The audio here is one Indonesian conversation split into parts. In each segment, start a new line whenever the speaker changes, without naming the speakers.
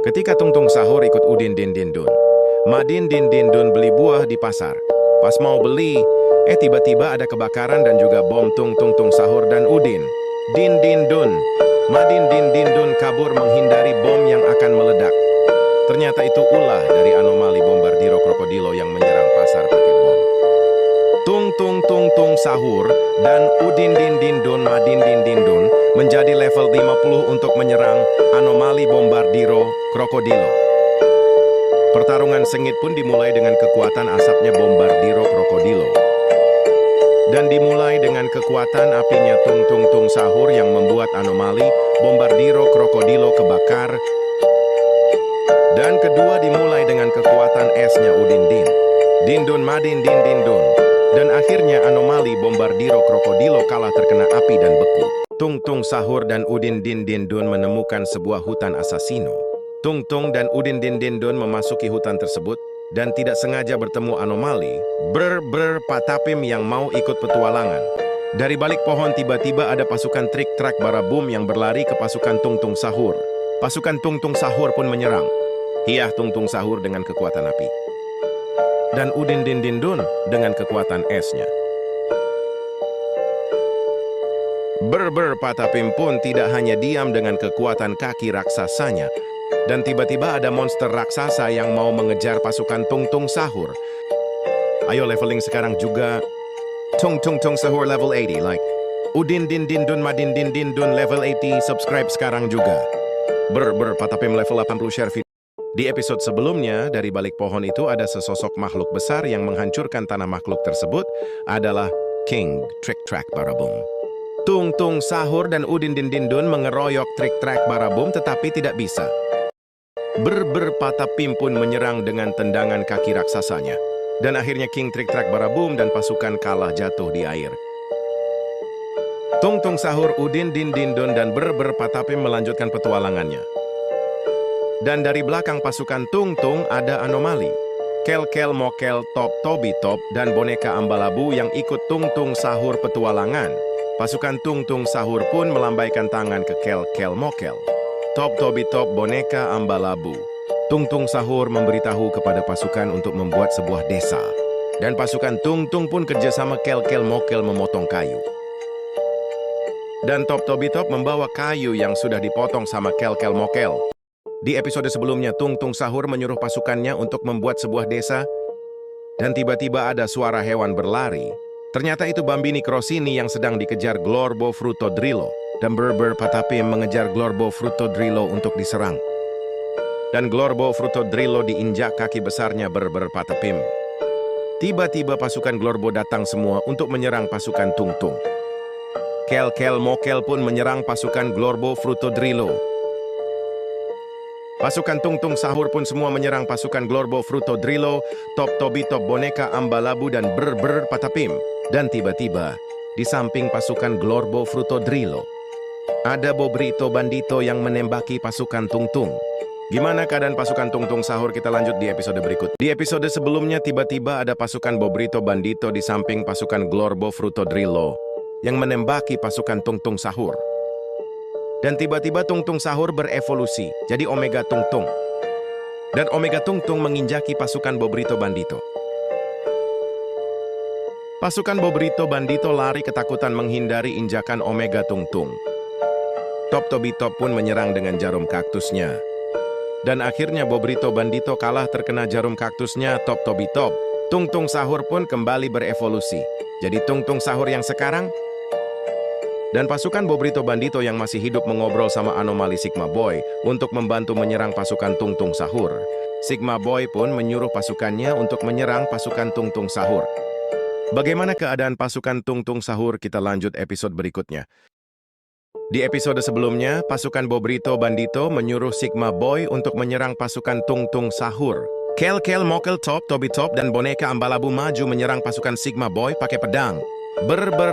Ketika Tung Tung Sahur ikut Udin Din Din Dun, Madin Din Din Dun beli buah di pasar. Pas mau beli, tiba-tiba ada kebakaran dan juga bom Tung Tung Sahur dan Udin Din Din Dun. Madin Din Din Dun kabur menghindari bom yang akan meledak. Ternyata itu ulah dari anomali Bombardiro Krokodilo yang menyerang pasar pakai bom. Tung Sahur dan Udin Din Din Dun Madin Din Din Dun menjadi level 50 untuk menyerang anomali Bombardiro Krokodilo. Pertarungan sengit pun dimulai dengan kekuatan asapnya Bombardiro Krokodilo. Dan dimulai dengan kekuatan apinya Tung Sahur yang membuat anomali Bombardiro Krokodilo kebakar. Dan kedua dimulai dengan kekuatan esnya Udin Din Dun Madin Din Din Dun. Dan akhirnya anomali Bombardiro Krokodilo kalah terkena api dan beku. Tung Sahur dan Udin Din Din Dun menemukan sebuah hutan asasino. Tung dan Udin Din Din Dun memasuki hutan tersebut dan tidak sengaja bertemu anomali Patapim yang mau ikut petualangan. Dari balik pohon tiba-tiba ada pasukan trik-trak Barabum yang berlari ke pasukan Tung Sahur. Pasukan Tung Sahur pun menyerang. Hiyah Tung Sahur dengan kekuatan api. Dan Udin Din Din Dun dengan kekuatan esnya. Patapim pun tidak hanya diam dengan kekuatan kaki raksasanya. Dan tiba-tiba ada monster raksasa yang mau mengejar pasukan Tung Sahur. Ayo leveling sekarang juga. Tung Sahur level 80 like. Udin Din Din Dun Madin Din Din Dun level 80 subscribe sekarang juga. Patapim level 80 share video. Di episode sebelumnya, dari balik pohon itu ada sesosok makhluk besar yang menghancurkan tanah. Makhluk tersebut adalah King Trick-Track Barabum. Tung Sahur dan Udin Din Din Dun mengeroyok Trick-Track Barabum tetapi tidak bisa. Patapim pun menyerang dengan tendangan kaki raksasanya. Dan akhirnya King Trick-Track Barabum dan pasukan kalah jatuh di air. Tung Sahur, Udin Din Din Dun dan Patapim melanjutkan petualangannya. Dan dari belakang pasukan Tung ada anomali. Kel Mokel Top Tobi Top dan boneka Ambalabu yang ikut Tung Sahur petualangan. Pasukan Tung Sahur pun melambaikan tangan ke Kel Mokel Top Tobi Top boneka Ambalabu. Tung Sahur memberitahu kepada pasukan untuk membuat sebuah desa. Dan pasukan Tung pun kerjasama Kel Mokel memotong kayu. Dan Top Tobi Top membawa kayu yang sudah dipotong sama Kel Mokel. Di episode sebelumnya, Tung Sahur menyuruh pasukannya untuk membuat sebuah desa. Dan tiba-tiba ada suara hewan berlari. Ternyata itu Bambini Crosini yang sedang dikejar Glorbo Frutodrilo. Dan Patapim mengejar Glorbo Frutodrilo untuk diserang. Dan Glorbo Frutodrilo diinjak kaki besarnya Patapim. Tiba-tiba pasukan Glorbo datang semua untuk menyerang pasukan Tung. Kel Mokel pun menyerang pasukan Glorbo Frutodrilo. Pasukan Tung Sahur pun semua menyerang pasukan Glorbo Frutodrilo, Top Tobi Top boneka Ambalabu dan Patapim. Dan tiba-tiba, di samping pasukan Glorbo Frutodrilo, ada Bobrito Bandito yang menembaki pasukan Tung. Gimana keadaan pasukan Tung Sahur? Kita lanjut di episode berikut. Di episode sebelumnya tiba-tiba ada pasukan Bobrito Bandito di samping pasukan Glorbo Frutodrilo yang menembaki pasukan Tung Sahur. Dan tiba-tiba Tung Sahur berevolusi jadi Omega Tung. Dan Omega Tung menginjaki pasukan Bobrito Bandito. Pasukan Bobrito Bandito lari ketakutan menghindari injakan Omega Tung. Top Tobi Top pun menyerang dengan jarum kaktusnya. Dan akhirnya Bobrito Bandito kalah terkena jarum kaktusnya Top Tobi Top. Tung Sahur pun kembali berevolusi jadi Tung Sahur yang sekarang. Dan pasukan Bobrito Bandito yang masih hidup mengobrol sama anomali Sigma Boy untuk membantu menyerang pasukan Tung Sahur. Sigma Boy pun menyuruh pasukannya untuk menyerang pasukan Tung Sahur. Bagaimana keadaan pasukan Tung Sahur? Kita lanjut episode berikutnya. Di episode sebelumnya, pasukan Bobrito Bandito menyuruh Sigma Boy untuk menyerang pasukan Tung Sahur. Kel Mokel Top Tobi Top dan boneka Ambalabu maju menyerang pasukan Sigma Boy pakai pedang.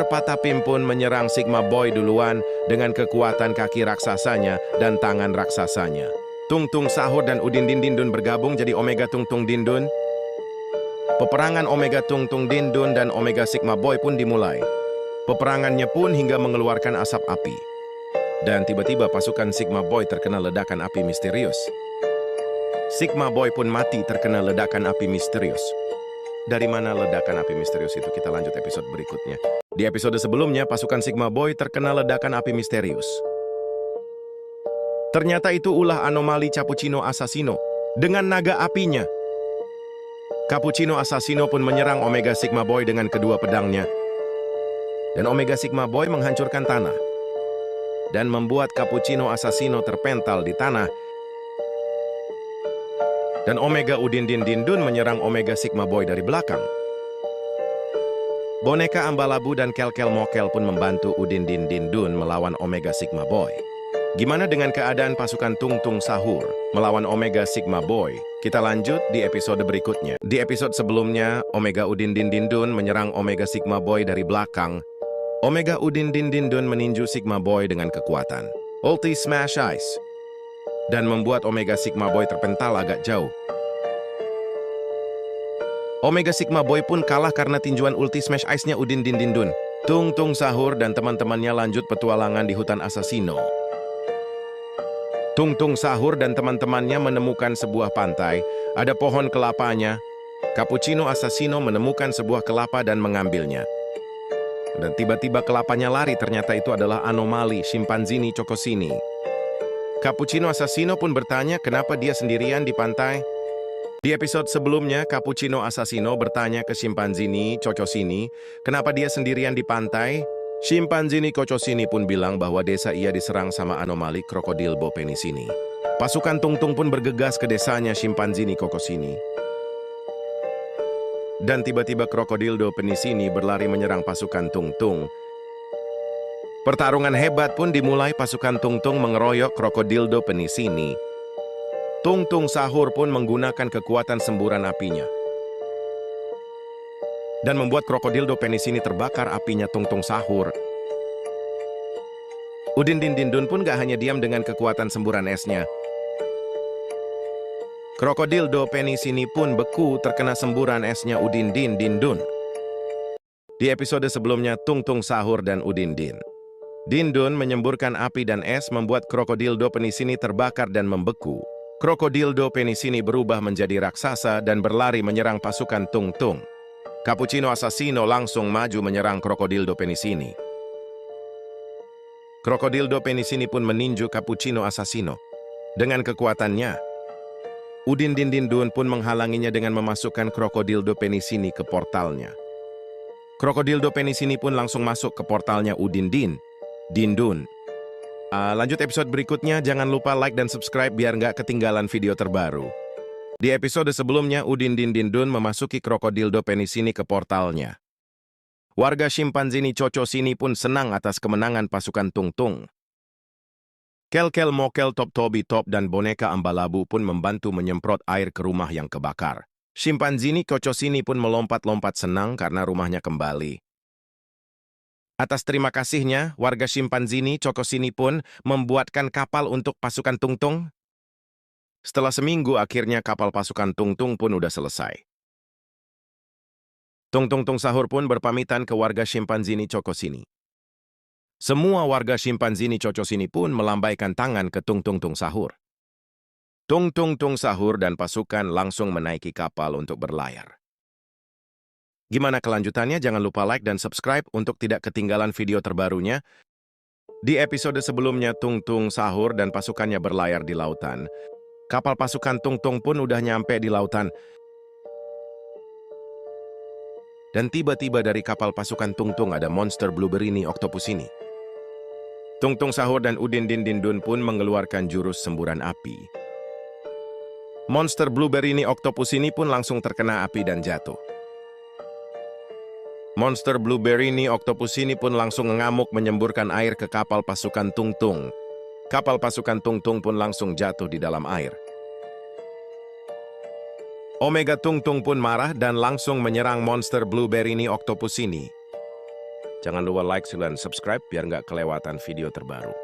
Patapim pun menyerang Sigma Boy duluan dengan kekuatan kaki raksasanya dan tangan raksasanya. Tung Sahur dan Udin Din Din Dun bergabung jadi Omega Tung Din Dun. Peperangan Omega Tung Din Dun dan Omega Sigma Boy pun dimulai. Peperangannya pun hingga mengeluarkan asap api. Dan tiba-tiba pasukan Sigma Boy terkena ledakan api misterius. Sigma Boy pun mati terkena ledakan api misterius. Dari mana ledakan api misterius itu? Kita lanjut episode berikutnya. Di episode sebelumnya, pasukan Sigma Boy terkena ledakan api misterius. Ternyata itu ulah anomali Cappuccino Assassino dengan naga apinya. Cappuccino Assassino pun menyerang Omega Sigma Boy dengan kedua pedangnya. Dan Omega Sigma Boy menghancurkan tanah dan membuat Cappuccino Assassino terpental di tanah. Dan Omega Udin Din Din Dun menyerang Omega Sigma Boy dari belakang. Boneka Ambalabu dan Kel-Kel Mokel pun membantu Udin Din Din Dun melawan Omega Sigma Boy. Gimana dengan keadaan pasukan Tung Tung Sahur melawan Omega Sigma Boy? Kita lanjut di episode berikutnya. Di episode sebelumnya, Omega Udin Din Din Dun menyerang Omega Sigma Boy dari belakang. Omega Udin Din Din Dun meninju Sigma Boy dengan kekuatan Ulti Smash Ice dan membuat Omega Sigma Boy terpental agak jauh. Omega Sigma Boy pun kalah karena tinjuan Ulti Smash Ice-nya Udin Din Din Dun. Tung Tung Sahur dan teman-temannya lanjut petualangan di hutan Assassino. Tung Tung Sahur dan teman-temannya menemukan sebuah pantai, ada pohon kelapanya. Cappuccino Assassino menemukan sebuah kelapa dan mengambilnya. Dan tiba-tiba kelapanya lari, ternyata itu adalah anomali Scimpanzini Chocosini. Cappuccino Assassino pun bertanya kenapa dia sendirian di pantai. Di episode sebelumnya, Cappuccino Assassino bertanya ke Scimpanzini Chocosini kenapa dia sendirian di pantai. Scimpanzini Chocosini pun bilang bahwa desa ia diserang sama anomali Krokodilbo Penisini. Pasukan Tung Tung pun bergegas ke desanya Scimpanzini Chocosini. Dan tiba-tiba Krokodildo Penisini berlari menyerang pasukan Tung Tung. Pertarungan hebat pun dimulai, pasukan Tung Tung mengeroyok Krokodildo Penisini. Tung Tung Sahur pun menggunakan kekuatan semburan apinya dan membuat Krokodildo Penisini terbakar apinya Tung Tung Sahur. Udin Din Din Dun pun gak hanya diam dengan kekuatan semburan esnya. Krokodildo Penisini pun beku terkena semburan esnya Udin Din Din Dun. Di episode sebelumnya, Tung Tung Sahur dan Udin Din Din Dun menyemburkan api dan es membuat Krokodildo Penisini terbakar dan membeku. Krokodildo Penisini berubah menjadi raksasa dan berlari menyerang pasukan Tung Tung. Cappuccino Assassino langsung maju menyerang Krokodildo Penisini. Krokodildo Penisini pun meninju Cappuccino Assassino. Dengan kekuatannya, Udin Din Din Dun pun menghalanginya dengan memasukkan Krokodildo Penisini ke portalnya. Krokodildo Penisini pun langsung masuk ke portalnya Udin Din Dun. Lanjut episode berikutnya, jangan lupa like dan subscribe biar nggak ketinggalan video terbaru. Di episode sebelumnya, Udin Din Din Dun memasuki Krokodildo Penisini ke portalnya. Warga Scimpanzini Chocosini pun senang atas kemenangan pasukan Tung Tung. Kel-Kel Mokel Top Toby Top dan boneka Ambalabu pun membantu menyemprot air ke rumah yang kebakar. Scimpanzini Chocosini pun melompat-lompat senang karena rumahnya kembali. Atas terima kasihnya, warga Scimpanzini Chocosini pun membuatkan kapal untuk pasukan Tung Tung. Setelah seminggu, akhirnya kapal pasukan Tung Tung pun udah selesai. Tung Tung Sahur pun berpamitan ke warga Scimpanzini Chocosini. Semua warga Scimpanzini Chocosini pun melambaikan tangan ke Tung Tung Sahur. Tung Sahur dan pasukan langsung menaiki kapal untuk berlayar. Gimana kelanjutannya? Jangan lupa like dan subscribe untuk tidak ketinggalan video terbarunya. Di episode sebelumnya, Tung Sahur dan pasukannya berlayar di lautan. Kapal pasukan Tung Tung pun udah nyampe di lautan. Dan tiba-tiba dari kapal pasukan Tung Tung ada monster Blueberry Octopus ini. Tung Sahur dan Udin Din Din Dun pun mengeluarkan jurus semburan api. Monster Blueberry Octopus ini pun langsung terkena api dan jatuh. Monster Blueberry Octopus ini pun langsung mengamuk menyemburkan air ke kapal pasukan Tung Tung. Kapal pasukan Tung Tung pun langsung jatuh di dalam air. Omega Tung Tung pun marah dan langsung menyerang monster Blueberry Octopus ini. Jangan lupa like dan subscribe biar nggak kelewatan video terbaru.